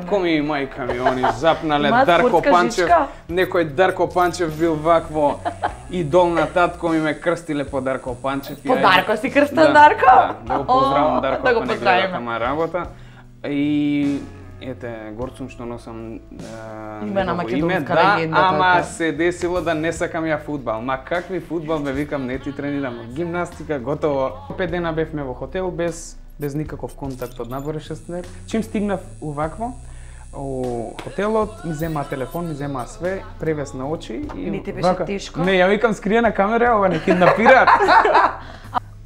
Татко ми и мајка ми, они запнале Има Дарко спортска Панчев. жичка? Некој Дарко Панчев бил вакво идол на татко ми, ме крстиле по Дарко Панчев. По и ајде. Дарко си крстен, Да, Дарко? Да го поздравам Дарко, да го ако не гледа поздравиме. тама работа. И ете, горцум што носам Име на негово македонска да, легенда, ама така. се десило да не сакам ја фудбал. Ма какви фудбал, ме викам, не ти тренирам, гимнастика, готово. 5 дена бевме во хотел без никаков контакт од надворе 6 дена. Чим стигнав увакво, у хотелот ми зема телефон, ми зема све, превес на очи и Не ти беше тешко? Не, ја викам скриена камера, ова не киднапираат.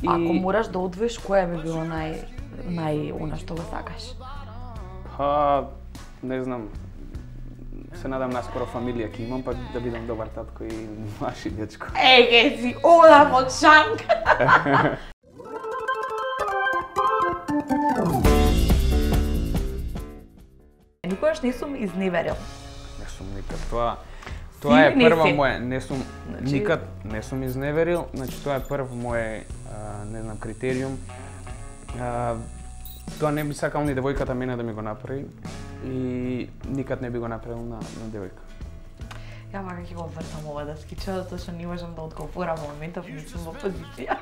Ако мораш да одвоиш, која би било нај она што го сакаш? Па, не знам, се надам наскоро фамилија ќе имам, па да бидам добар татко и маши дечко. Еге си, одам од шанк! Никогаш не сум изневерил. Не сум никад. Тоа е не прво си? моје, не сум Значи- никад не сум изневерил, значи тоа е прв моје, не знам, критериум. Тоа не би сакал ни девојката мене да ми го направи и никад не би го направил на девојка. Ја мака ќе го вртам ова да скича, затоа што не можам да одговорам во моментов, не сум во позиција.